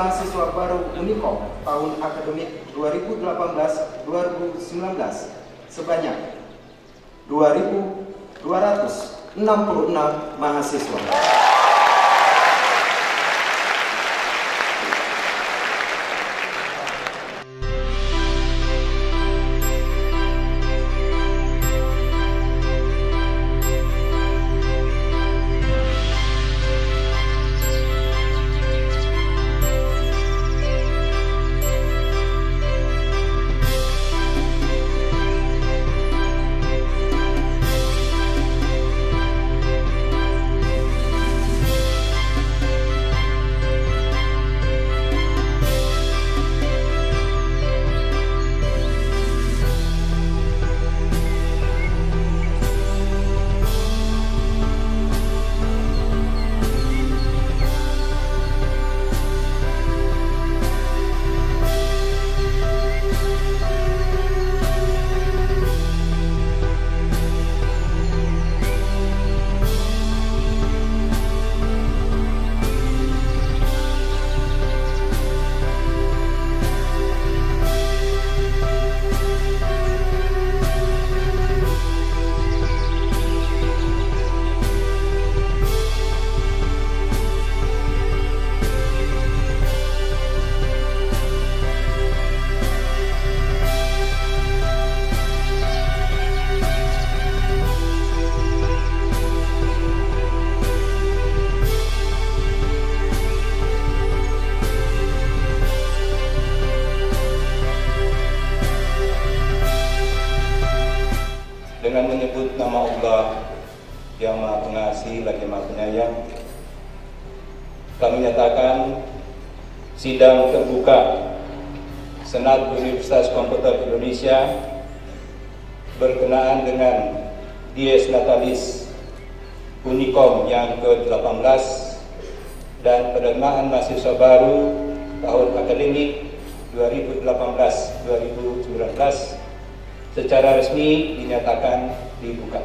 mahasiswa baru Unikom tahun akademik 2018-2019 sebanyak 2.266 mahasiswa. Dengan menyebut nama Allah yang Maha Pengasih lagi Maha Penyayang, kami nyatakan sidang terbuka Senat Universitas Komputer Indonesia berkenaan dengan Dies Natalis Unikom yang ke-18 dan penerimaan mahasiswa baru tahun akademik 2018-2019 secara resmi dinyatakan dibuka.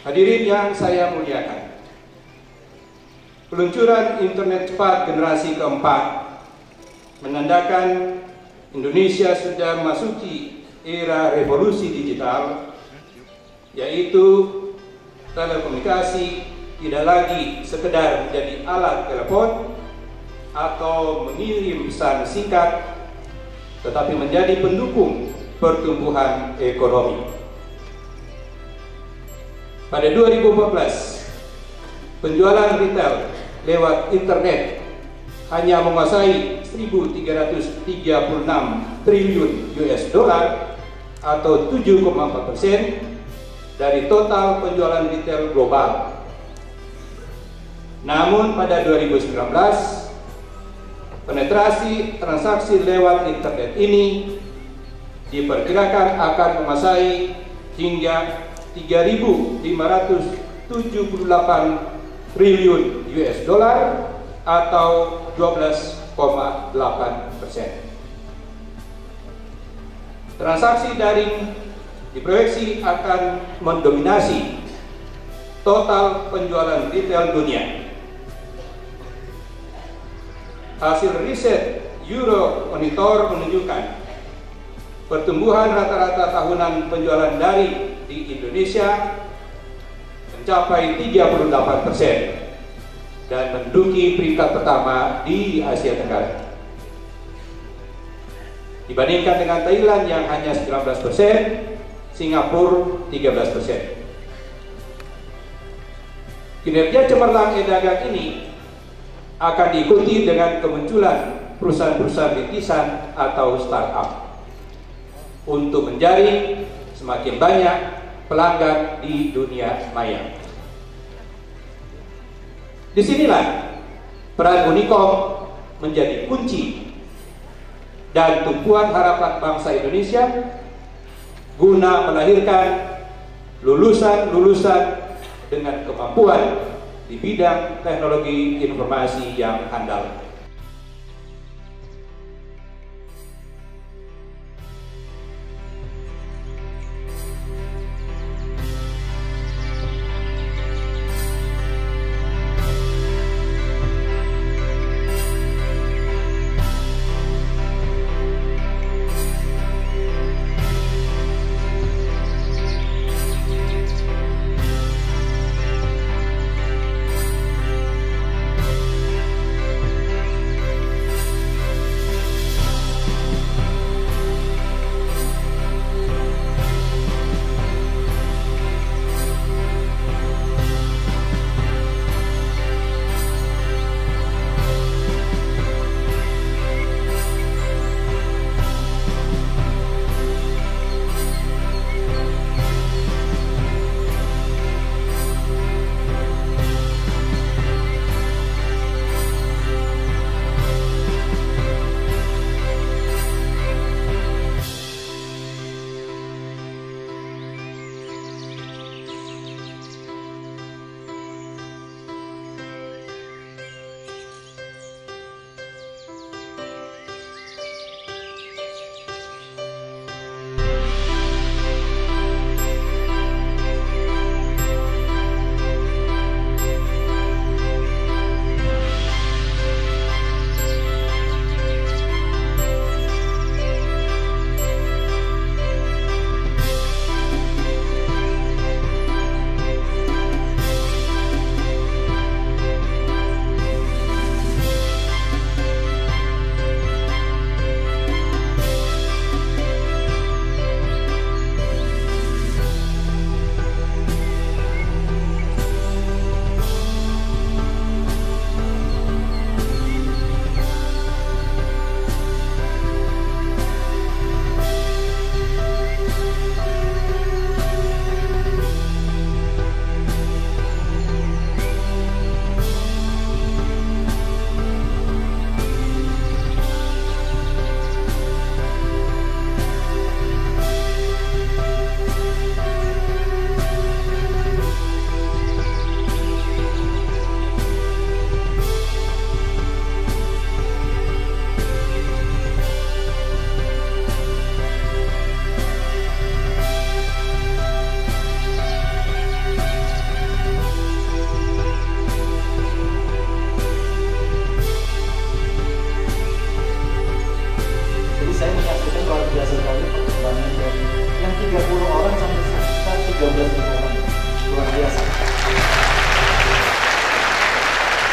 Hadirin yang saya muliakan, peluncuran internet cepat generasi keempat menandakan Indonesia sudah memasuki era revolusi digital, yaitu telekomunikasi tidak lagi sekedar menjadi alat telepon atau mengirim pesan singkat, tetapi menjadi pendukung pertumbuhan ekonomi. Pada 2014, penjualan retail lewat internet hanya menguasai 1.336 triliun US dollar atau 7,4% dari total penjualan retail global. Namun pada 2019, penetrasi transaksi lewat internet ini diperkirakan akan menguasai hingga 3.578 triliun US dollar atau 12,8%. Transaksi daring diproyeksi akan mendominasi total penjualan retail dunia. Hasil riset Euromonitor menunjukkan pertumbuhan rata-rata tahunan penjualan daring di Indonesia mencapai 38% dan menduduki peringkat pertama di Asia Tenggara. Dibandingkan dengan Thailand yang hanya 19%, Singapura 13%. Kinerja cemerlang e-dagang ini akan diikuti dengan kemunculan perusahaan-perusahaan rintisan atau startup untuk menjaring semakin banyak pelanggan di dunia maya. Disinilah peran Unicom menjadi kunci dan tumpuan harapan bangsa Indonesia guna melahirkan lulusan-lulusan dengan kemampuan di bidang teknologi informasi yang handal.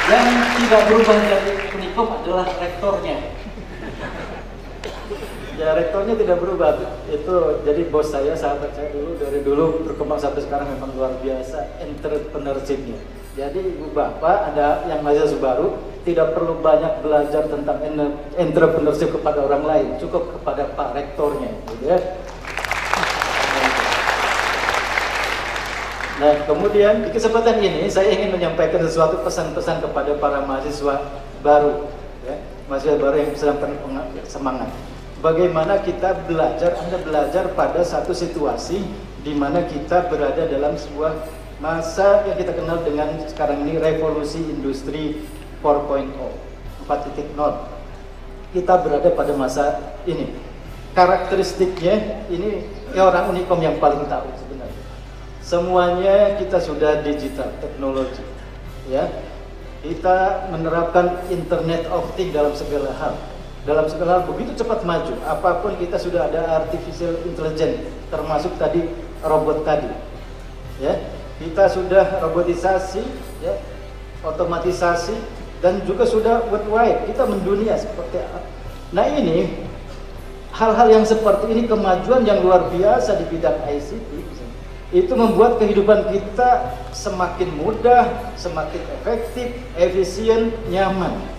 Yang tidak berubah dari Unicom adalah rektornya. Ya, rektornya tidak berubah. Itu jadi bos saya, sahabat saya dulu, dari dulu berkembang sampai sekarang memang luar biasa entrepreneurship-nya. Jadi ibu bapak ada yang mahasiswa baru tidak perlu banyak belajar tentang entrepreneurship kepada orang lain, cukup kepada Pak Rektornya, gitu ya. Nah, kemudian di kesempatan ini saya ingin menyampaikan sesuatu pesan-pesan kepada para mahasiswa baru, ya, mahasiswa baru yang sedang semangat. Bagaimana kita belajar, Anda belajar pada satu situasi di mana kita berada dalam sebuah masa yang kita kenal dengan sekarang ini revolusi industri 4.0, 4.0. Kita berada pada masa ini. Karakteristiknya ini orang Unicom yang paling tahu sebenarnya. Semuanya kita sudah digital teknologi, ya. Kita menerapkan Internet of Things dalam segala hal. Dalam segala hal begitu cepat maju. Apapun kita sudah ada artificial intelligence, termasuk tadi robot tadi, ya. kita sudah robotisasi, ya, otomatisasi, dan juga sudah worldwide, kita mendunia seperti apa. Nah ini, hal-hal yang seperti ini, kemajuan yang luar biasa di bidang ICT, itu membuat kehidupan kita semakin mudah, semakin efektif, efisien, nyaman.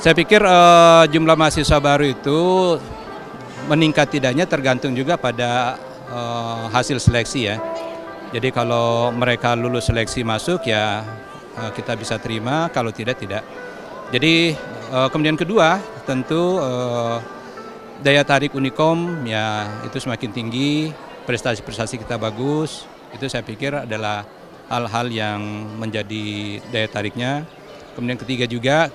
Saya pikir jumlah mahasiswa baru itu meningkat tidaknya tergantung juga pada hasil seleksi ya. Jadi kalau mereka lulus seleksi masuk ya kita bisa terima, kalau tidak, tidak. Jadi kemudian kedua tentu daya tarik Unikom ya itu semakin tinggi, prestasi-prestasi kita bagus, itu saya pikir adalah hal-hal yang menjadi daya tariknya. Kemudian ketiga juga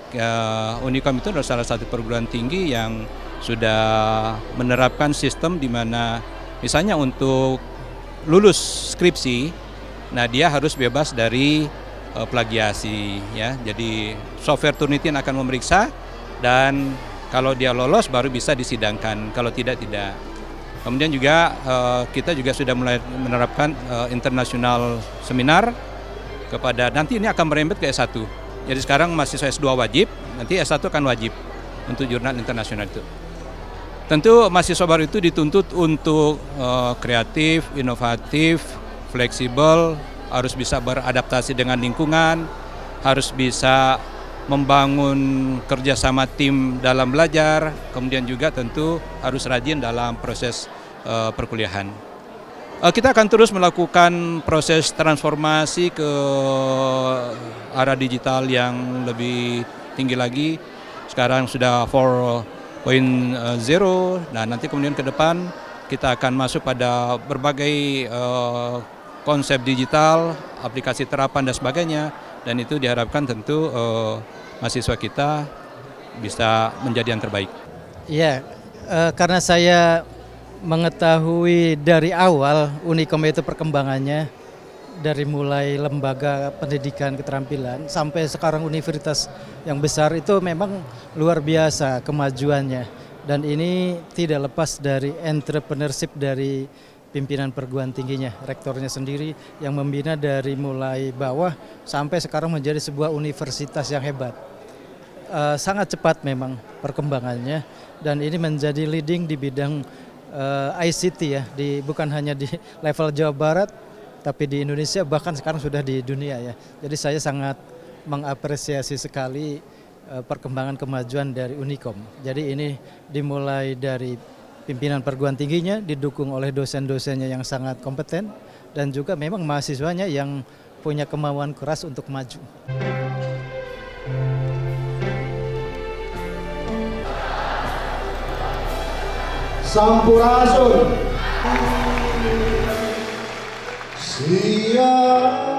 Unikom itu adalah salah satu perguruan tinggi yang sudah menerapkan sistem di mana misalnya untuk lulus skripsi, nah dia harus bebas dari plagiasi ya. Jadi software Turnitin akan memeriksa dan kalau dia lolos baru bisa disidangkan, kalau tidak, tidak. Kemudian juga kita juga sudah mulai menerapkan internasional seminar kepada nanti ini akan merembet ke S1. Jadi sekarang mahasiswa S2 wajib, nanti S1 akan wajib untuk jurnal internasional itu. Tentu mahasiswa baru itu dituntut untuk kreatif, inovatif, fleksibel, harus bisa beradaptasi dengan lingkungan, harus bisa membangun kerjasama tim dalam belajar, kemudian juga tentu harus rajin dalam proses perkuliahan. Kita akan terus melakukan proses transformasi ke arah digital yang lebih tinggi lagi. Sekarang sudah 4.0, nah nanti kemudian ke depan kita akan masuk pada berbagai konsep digital, aplikasi terapan dan sebagainya. Dan itu diharapkan tentu mahasiswa kita bisa menjadi yang terbaik. Iya, karena saya mengetahui dari awal Unikom itu perkembangannya dari mulai lembaga pendidikan keterampilan sampai sekarang universitas yang besar itu memang luar biasa kemajuannya, dan ini tidak lepas dari entrepreneurship dari pimpinan perguruan tingginya, rektornya sendiri yang membina dari mulai bawah sampai sekarang menjadi sebuah universitas yang hebat. Sangat cepat memang perkembangannya, dan ini menjadi leading di bidang ICT ya, bukan hanya di level Jawa Barat, tapi di Indonesia bahkan sekarang sudah di dunia ya. Jadi saya sangat mengapresiasi sekali perkembangan kemajuan dari Unikom. Jadi ini dimulai dari pimpinan perguruan tingginya, didukung oleh dosen-dosennya yang sangat kompeten, dan juga memang mahasiswanya yang punya kemauan keras untuk maju. Sampurasun. Siap.